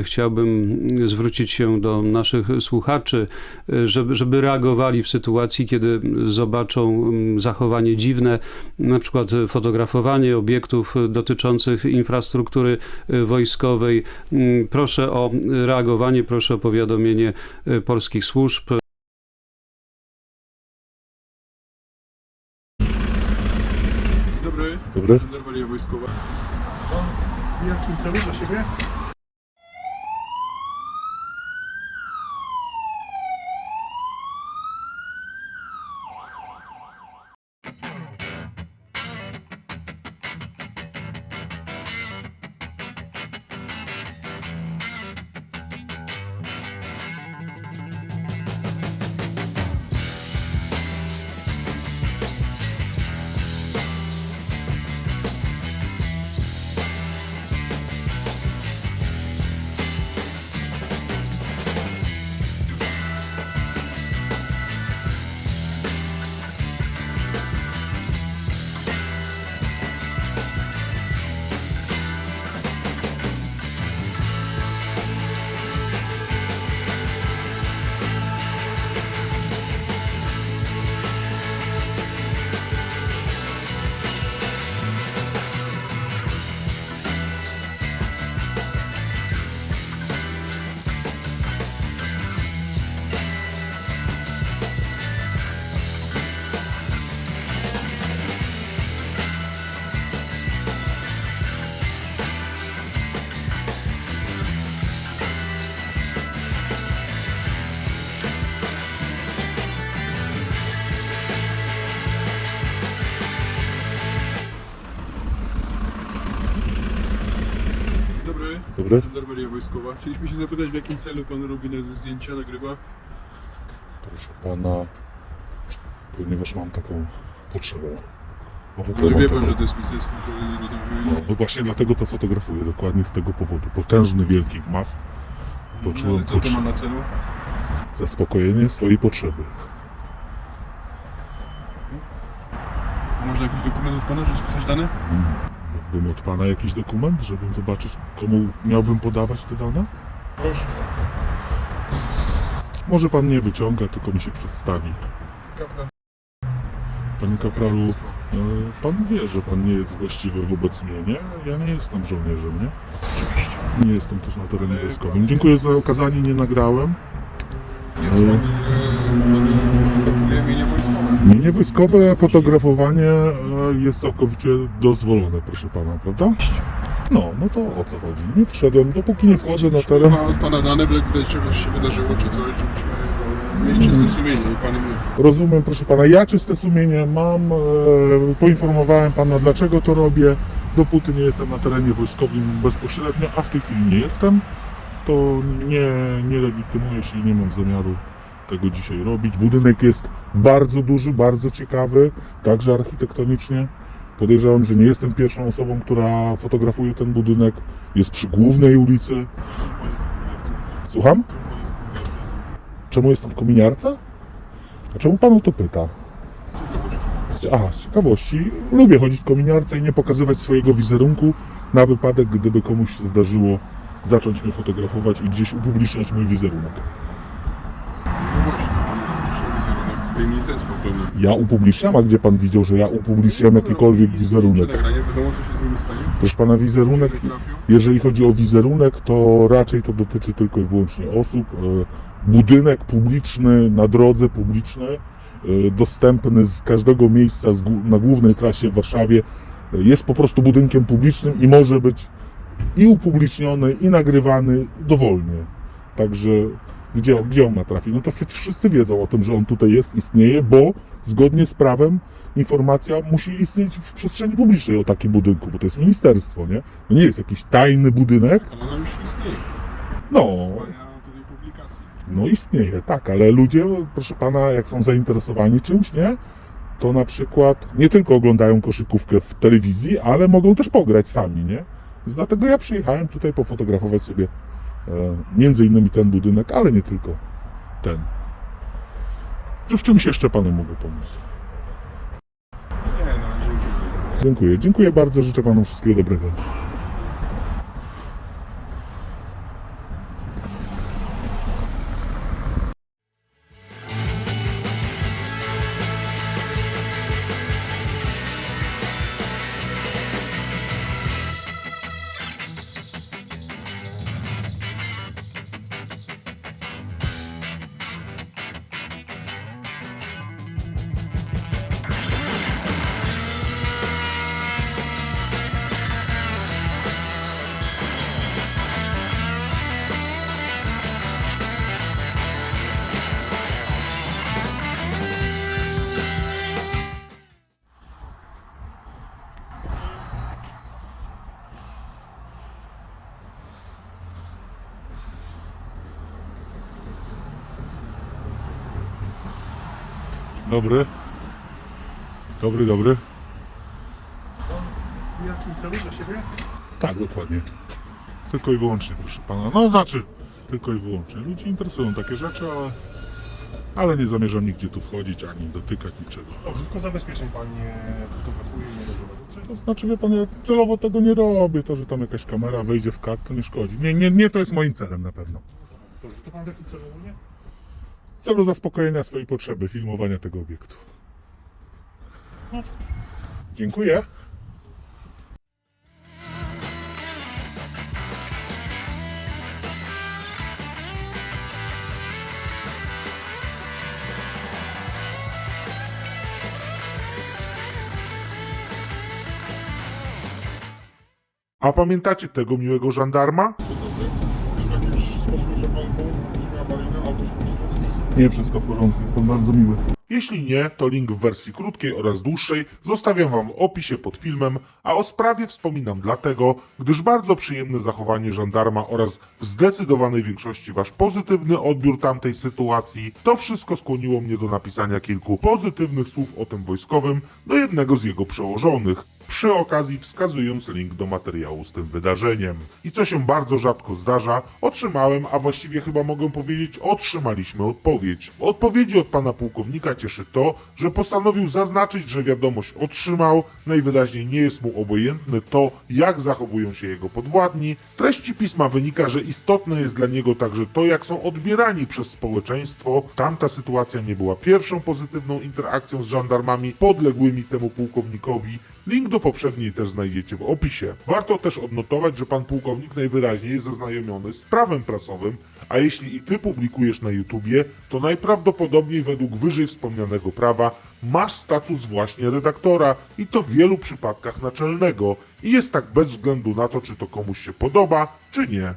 Chciałbym zwrócić się do naszych słuchaczy, żeby reagowali w sytuacji, kiedy zobaczą zachowanie dziwne, na przykład fotografowanie obiektów dotyczących infrastruktury wojskowej. Proszę o reagowanie, proszę o powiadomienie polskich służb. Dobry. Dobry. Gendarmeria wojskowa. W jakim celu dla siebie? Dobry. Dobry. Gendarmeria wojskowa. Chcieliśmy się zapytać, w jakim celu pan robi zdjęcia, nagrywa? Proszę pana, ponieważ mam taką potrzebę. Ale wie pan, że to jest Ministerstwo Ludowe. No właśnie dlatego to fotografuję, dokładnie z tego powodu. Potężny, wielki gmach. Poczułem Ale co to ma na celu? zaspokojenie swojej potrzeby. Można jakiś dokument od pana, żeby spisać dane? Mógłbym od pana jakiś dokument, żebym zobaczyć, komu miałbym podawać te dane? Proszę. Może pan nie wyciąga, tylko mi się przedstawi. Kapra. Panie kapralu, pan wie, że pan nie jest właściwy wobec mnie, nie? Ja nie jestem żołnierzem, nie? Oczywiście. Nie jestem też na terenie wojskowym. Dziękuję za okazanie, nie nagrałem. Jest pan mienie wojskowe. Mienie wojskowe, fotografowanie jest całkowicie dozwolone, proszę pana, prawda? No to o co chodzi? Nie wszedłem, dopóki nie wchodzę na teren. Ma od pana dane, by czegoś się wydarzyło, czy coś, żebyśmy mieli czyste sumienie i pan my. Rozumiem, proszę pana, ja czyste sumienie mam, poinformowałem pana, dlaczego to robię. Dopóty nie jestem na terenie wojskowym bezpośrednio, a w tej chwili nie jestem, to nie legitymuję się i nie mam zamiaru tego dzisiaj robić. Budynek jest bardzo duży, bardzo ciekawy, także architektonicznie. Podejrzewam, że nie jestem pierwszą osobą, która fotografuje ten budynek. Jest przy głównej ulicy. Słucham? Czemu jestem w kominiarce? A czemu pan o to pyta? Z ciekawości. Lubię chodzić w kominiarce i nie pokazywać swojego wizerunku na wypadek, gdyby komuś się zdarzyło zacząć mnie fotografować i gdzieś upubliczniać mój wizerunek. No właśnie, pan wizerunek tutaj ministerstwo pełne. Ja upubliczniam, a gdzie pan widział, że ja upubliczniam jakikolwiek wizerunek? Nagranie, wiadomo co się z nimi stanie. Proszę pana, wizerunek, jeżeli chodzi o wizerunek, to raczej to dotyczy tylko i wyłącznie osób. Budynek publiczny na drodze publicznej, dostępny z każdego miejsca na głównej trasie w Warszawie, jest po prostu budynkiem publicznym i może być i upubliczniony, i nagrywany dowolnie. Także gdzie on ma trafić? No to przecież wszyscy wiedzą o tym, że on tutaj jest, istnieje, bo zgodnie z prawem informacja musi istnieć w przestrzeni publicznej o takim budynku, bo to jest ministerstwo, nie? To nie jest jakiś tajny budynek. Ale ona już istnieje. No, Trwania tutaj publikacji. no istnieje, tak, ale ludzie, proszę pana, jak są zainteresowani czymś, nie? To na przykład nie tylko oglądają koszykówkę w telewizji, ale mogą też pograć sami, nie? Więc dlatego ja przyjechałem tutaj pofotografować sobie między innymi ten budynek, ale nie tylko ten. Czy w czymś jeszcze panu mogę pomóc? Nie, no dziękuję. Dziękuję bardzo, życzę panu wszystkiego dobrego. Dobry. Dobry. W jakim celu dla siebie? Tak, dokładnie. Tylko i wyłącznie, proszę pana. No znaczy, tylko i wyłącznie. Ludzi interesują takie rzeczy, ale nie zamierzam nigdzie tu wchodzić, ani dotykać niczego. Dobrze, tylko zabezpieczeń pan nie fotografuje i nie nazywa, dobrze? To znaczy, wie pan, ja celowo tego nie robię. To, że tam jakaś kamera wejdzie w kadr, to nie szkodzi. Nie to jest moim celem na pewno. Dobrze, to pan w jakim celu nie? W celu zaspokojenia swojej potrzeby, filmowania tego obiektu. No. Dziękuję. A pamiętacie tego miłego żandarma? W jakimś sposób jeszcze pan pomóc, bo miała awaryjne auto, żeby Nie, wszystko w porządku, jest pan bardzo miły. Jeśli nie, to link w wersji krótkiej oraz dłuższej zostawiam wam w opisie pod filmem, a o sprawie wspominam dlatego, gdyż bardzo przyjemne zachowanie żandarma oraz w zdecydowanej większości wasz pozytywny odbiór tamtej sytuacji, to wszystko skłoniło mnie do napisania kilku pozytywnych słów o tym wojskowym do jednego z jego przełożonych, przy okazji wskazując link do materiału z tym wydarzeniem. I co się bardzo rzadko zdarza, otrzymałem, a właściwie chyba mogę powiedzieć, otrzymaliśmy odpowiedź. W odpowiedzi od pana pułkownika cieszy to, że postanowił zaznaczyć, że wiadomość otrzymał, najwyraźniej nie jest mu obojętne to, jak zachowują się jego podwładni. Z treści pisma wynika, że istotne jest dla niego także to, jak są odbierani przez społeczeństwo. Tamta sytuacja nie była pierwszą pozytywną interakcją z żandarmami podległymi temu pułkownikowi. Link do poprzedniej też znajdziecie w opisie. Warto też odnotować, że pan pułkownik najwyraźniej jest zaznajomiony z prawem prasowym, a jeśli i ty publikujesz na YouTubie, to najprawdopodobniej według wyżej wspomnianego prawa masz status właśnie redaktora i to w wielu przypadkach naczelnego i jest tak bez względu na to, czy to komuś się podoba, czy nie.